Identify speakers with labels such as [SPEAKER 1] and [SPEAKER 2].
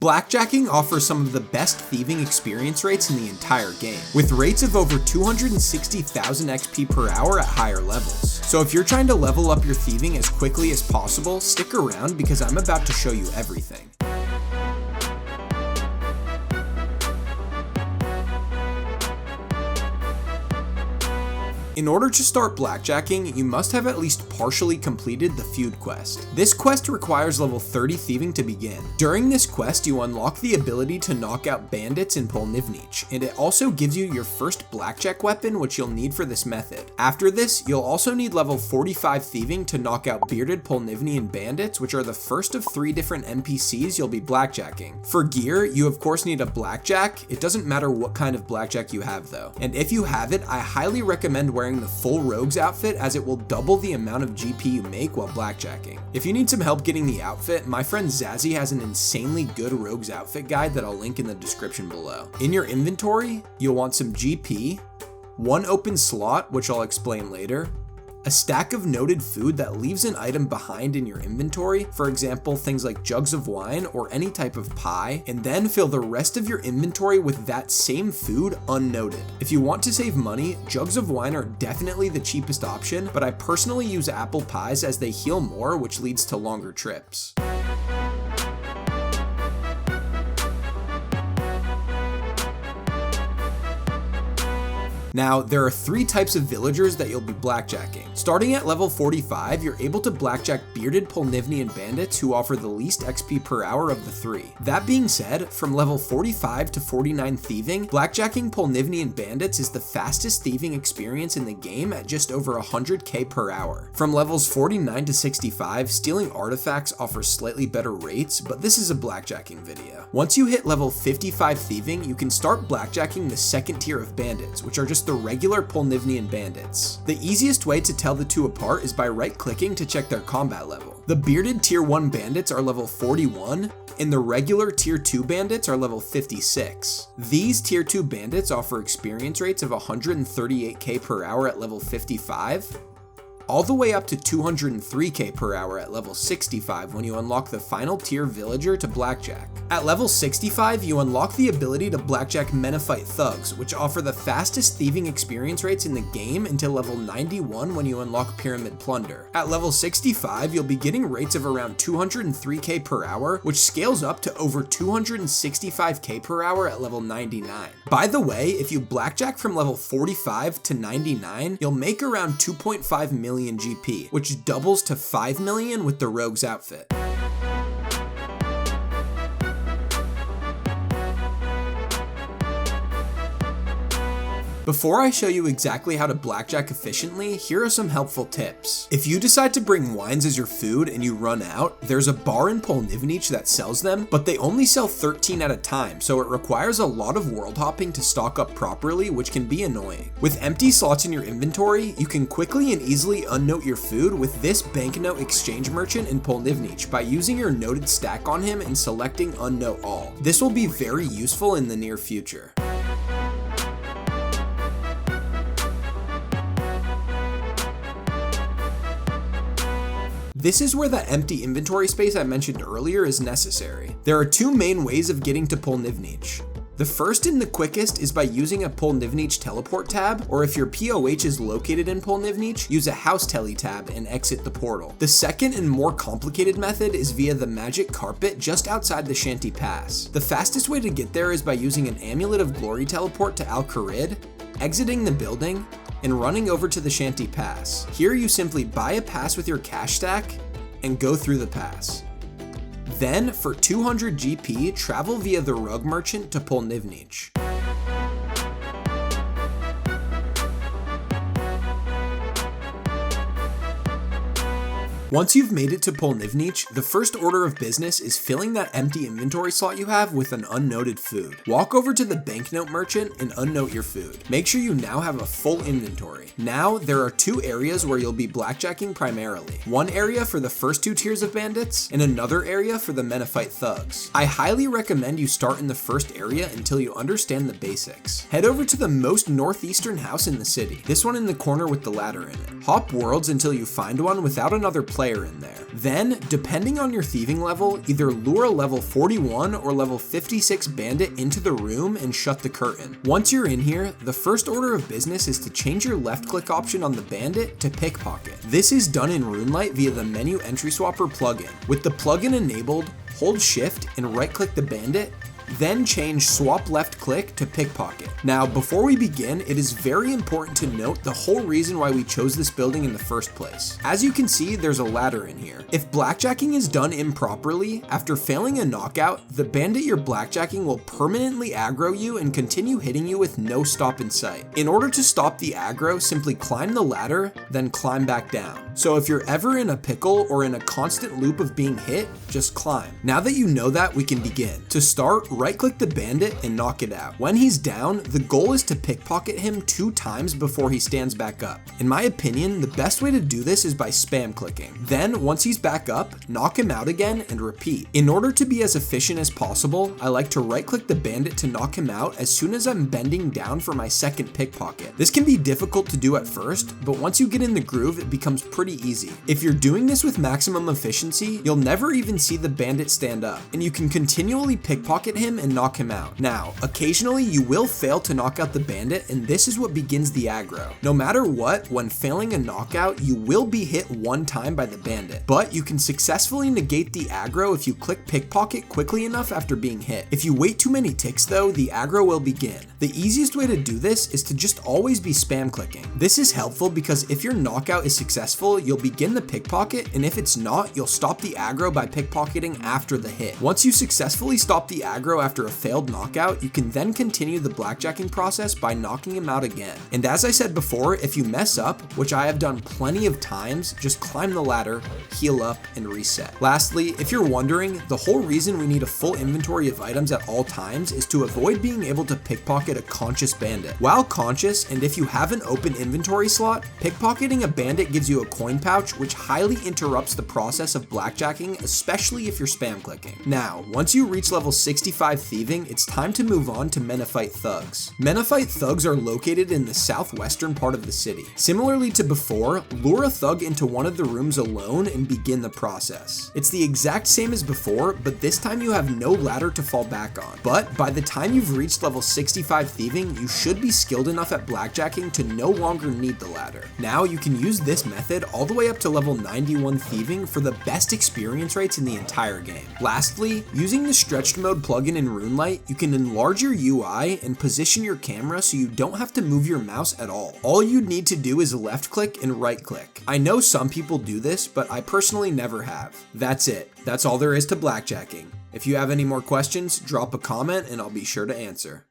[SPEAKER 1] Blackjacking offers some of the best thieving experience rates in the entire game, with rates of over 260,000 XP per hour at higher levels. So if you're trying to level up your thieving as quickly as possible, stick around because I'm about to show you everything. In order to start blackjacking, you must have at least partially completed the feud quest. This quest requires level 30 thieving to begin. During this quest, you unlock the ability to knock out bandits in Polnivnic, and it also gives you your first blackjack weapon, which you'll need for this method. After this, you'll also need level 45 thieving to knock out bearded Polnivnian bandits, which are the first of 3 different NPCs you'll be blackjacking. For gear, you of course need a blackjack. It doesn't matter what kind of blackjack you have though. And if you have it, I highly recommend wearing the full rogues outfit, as it will double the amount of GP you make while blackjacking. If you need some help getting the outfit, my friend Zazzy has an insanely good rogues outfit guide that I'll link in the description below. In your inventory, you'll want some GP, 1 open slot, which I'll explain later, a stack of noted food that leaves an item behind in your inventory, for example things like jugs of wine or any type of pie, and then fill the rest of your inventory with that same food unnoted. If you want to save money, jugs of wine are definitely the cheapest option, but I personally use apple pies as they heal more, which leads to longer trips. Now, there are 3 types of villagers that you'll be blackjacking. Starting at level 45, you're able to blackjack bearded Polnivnian bandits who offer the least XP per hour of the 3. That being said, from level 45 to 49 thieving, blackjacking Polnivnian bandits is the fastest thieving experience in the game at just over 100k per hour. From levels 49 to 65, stealing artifacts offers slightly better rates, but this is a blackjacking video. Once you hit level 55 thieving, you can start blackjacking the second tier of bandits, which are just the regular Polnivnian bandits. The easiest way to tell the two apart is by right-clicking to check their combat level. The bearded tier 1 bandits are level 41, and the regular tier 2 bandits are level 56. These tier 2 bandits offer experience rates of 138k per hour at level 55, all the way up to 203k per hour at level 65 when you unlock the final tier villager to blackjack. At level 65, you unlock the ability to blackjack Menophyte thugs, which offer the fastest thieving experience rates in the game until level 91 when you unlock pyramid plunder. At level 65, you'll be getting rates of around 203k per hour, which scales up to over 265k per hour at level 99. By the way, if you blackjack from level 45 to 99, you'll make around 2.5 million GP, which doubles to 5 million with the rogues outfit. Before I show you exactly how to blackjack efficiently, here are some helpful tips. If you decide to bring wines as your food and you run out, there's a bar in Polnivnic that sells them, but they only sell 13 at a time, so it requires a lot of world hopping to stock up properly, which can be annoying. With empty slots in your inventory, you can quickly and easily unnote your food with this banknote exchange merchant in Polnivnic by using your noted stack on him and selecting unnote all. This will be very useful in the near future. This is where that empty inventory space I mentioned earlier is necessary. There are 2 main ways of getting to Polnivnic. The first and the quickest is by using a Polnivnic teleport tab, or if your POH is located in Polnivnic, use a house tele tab and exit the portal. The second and more complicated method is via the magic carpet just outside the Shanty Pass. The fastest way to get there is by using an Amulet of Glory teleport to Al Kharid, exiting the building, and running over to the Shanty Pass. Here you simply buy a pass with your cash stack and go through the pass. Then, for 200 GP, travel via the rug merchant to Polnivnic. Once you've made it to Polnivnic, the first order of business is filling that empty inventory slot you have with an unnoted food. Walk over to the banknote merchant and unnote your food. Make sure you now have a full inventory. Now, there are 2 areas where you'll be blackjacking primarily. One area for the first 2 tiers of bandits, and another area for the Menophyte thugs. I highly recommend you start in the first area until you understand the basics. Head over to the most northeastern house in the city, this one in the corner with the ladder in it. Hop worlds until you find one without another player player in there. Then, depending on your thieving level, either lure a level 41 or level 56 bandit into the room and shut the curtain. Once you're in here, the first order of business is to change your left click option on the bandit to pickpocket. This is done in RuneLite via the menu entry swapper plugin. With the plugin enabled, hold shift and right click the bandit, then change swap left click to pickpocket. Now, before we begin, it is very important to note the whole reason why we chose this building in the first place. As you can see, there's a ladder in here. If blackjacking is done improperly, after failing a knockout, the bandit you're blackjacking will permanently aggro you and continue hitting you with no stop in sight. In order to stop the aggro, simply climb the ladder, then climb back down. So if you're ever in a pickle or in a constant loop of being hit, just climb. Now that you know that, we can begin. To start, right click the bandit and knock it out. When he's down, the goal is to pickpocket him 2 times before he stands back up. In my opinion, the best way to do this is by spam clicking. Then, once he's back up, knock him out again and repeat. In order to be as efficient as possible, I like to right click the bandit to knock him out as soon as I'm bending down for my second pickpocket. This can be difficult to do at first, but once you get in the groove, it becomes pretty easy. If you're doing this with maximum efficiency, you'll never even see the bandit stand up, and you can continually pickpocket him and knock him out. Now, occasionally you will fail to knock out the bandit, and this is what begins the aggro. No matter what, when failing a knockout, you will be hit 1 time by the bandit, but you can successfully negate the aggro if you click pickpocket quickly enough after being hit. If you wait too many ticks though, the aggro will begin. The easiest way to do this is to just always be spam clicking. This is helpful because if your knockout is successful, you'll begin the pickpocket, and if it's not, you'll stop the aggro by pickpocketing after the hit. Once you successfully stop the aggro after a failed knockout, you can then continue the blackjacking process by knocking him out again. And as I said before, if you mess up, which I have done plenty of times, just climb the ladder, heal up, and reset. Lastly, if you're wondering, the whole reason we need a full inventory of items at all times is to avoid being able to pickpocket a conscious bandit. While conscious, and if you have an open inventory slot, pickpocketing a bandit gives you a coin pouch, which highly interrupts the process of blackjacking, especially if you're spam clicking. Now, once you reach level 65 thieving, it's time to move on to Menophyte Thugs. Menophyte Thugs are located in the southwestern part of the city. Similarly to before, lure a thug into one of the rooms alone and begin the process. It's the exact same as before, but this time you have no ladder to fall back on. But by the time you've reached level 65 thieving, you should be skilled enough at blackjacking to no longer need the ladder. Now you can use this method all the way up to level 91 thieving for the best experience rates in the entire game. Lastly, using the stretched mode plugin in RuneLite, you can enlarge your UI and position your camera so you don't have to move your mouse at all. All you need to do is left click and right click. I know some people do this, but I personally never have. That's it. That's all there is to blackjacking. If you have any more questions, drop a comment and I'll be sure to answer.